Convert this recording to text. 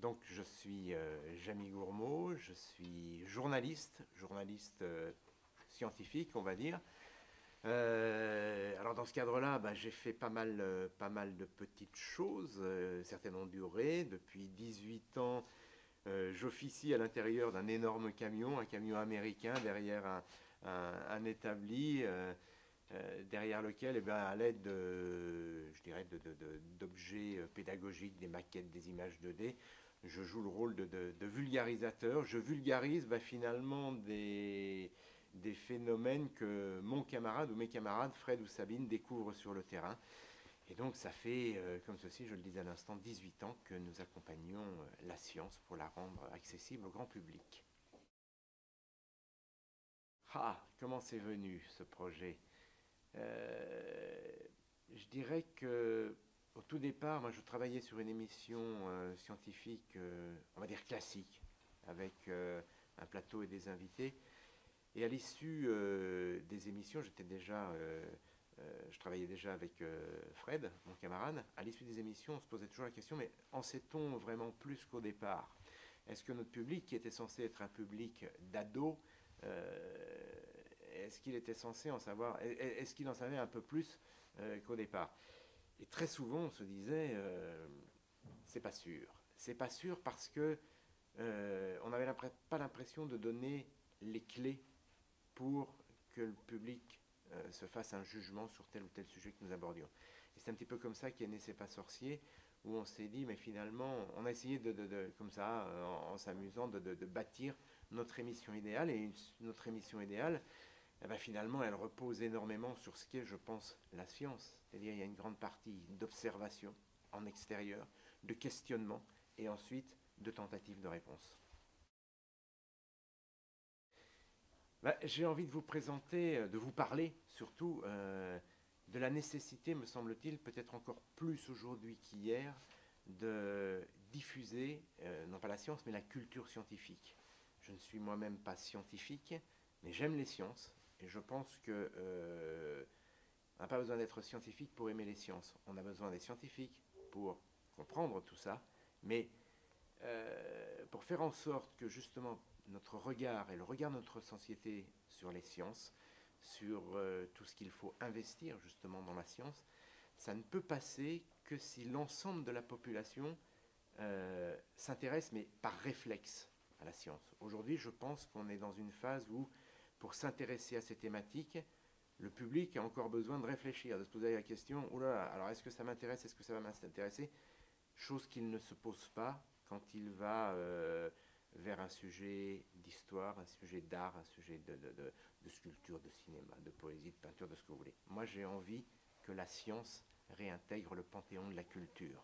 Donc je suis Jamie Gourmaud, je suis journaliste, scientifique on va dire. Alors dans ce cadre-là, j'ai fait pas mal de petites choses, certaines ont duré. Depuis 18 ans, j'officie à l'intérieur d'un énorme camion, un camion américain derrière un établi. Derrière lequel, à l'aide je dirais, d'objets pédagogiques, des maquettes, des images 2D, je joue le rôle de vulgarisateur. Je vulgarise finalement des phénomènes que mon camarade ou mes camarades, Fred ou Sabine, découvrent sur le terrain. Et donc ça fait, comme ceci, je le disais à l'instant, 18 ans que nous accompagnons la science pour la rendre accessible au grand public. Ah, comment c'est venu ce projet? Euh, je dirais que au tout départ, moi je travaillais sur une émission scientifique, on va dire classique, avec un plateau et des invités. Et à l'issue des émissions, je travaillais déjà avec Fred, mon camarade. À l'issue des émissions, on se posait toujours la question, mais en sait-on vraiment plus qu'au départ? Est-ce que notre public, qui était censé être un public d'ados, est-ce qu'il était censé en savoir, est-ce qu'il en savait un peu plus qu'au départ? Et très souvent, on se disait, c'est pas sûr. C'est pas sûr parce que on n'avait pas l'impression de donner les clés pour que le public se fasse un jugement sur tel ou tel sujet que nous abordions. Et c'est un petit peu comme ça qu'est né C'est pas sorcier, où on s'est dit, mais finalement, on a essayé comme ça, en s'amusant, de bâtir notre émission idéale. Et notre émission idéale, finalement, elle repose énormément sur ce qu'est, je pense, la science. C'est-à-dire, il y a une grande partie d'observation en extérieur, de questionnement, et ensuite de tentatives de réponse. J'ai envie de vous présenter, de vous parler surtout de la nécessité, me semble-t-il, peut-être encore plus aujourd'hui qu'hier, de diffuser, non pas la science, mais la culture scientifique. Je ne suis moi-même pas scientifique, mais j'aime les sciences, et je pense que on n'a pas besoin d'être scientifique pour aimer les sciences. On a besoin des scientifiques pour comprendre tout ça, mais pour faire en sorte que justement notre regard et le regard de notre société sur les sciences, sur tout ce qu'il faut investir justement dans la science, ça ne peut passer que si l'ensemble de la population s'intéresse, mais par réflexe, à la science. Aujourd'hui, je pense qu'on est dans une phase où, pour s'intéresser à ces thématiques, le public a encore besoin de réfléchir, de se poser la question, oh là là, alors est-ce que ça m'intéresse, est-ce que ça va m'intéresser? Chose qu'il ne se pose pas quand il va vers un sujet d'histoire, un sujet d'art, un sujet de sculpture, de cinéma, de poésie, de peinture, de ce que vous voulez. Moi, j'ai envie que la science réintègre le panthéon de la culture.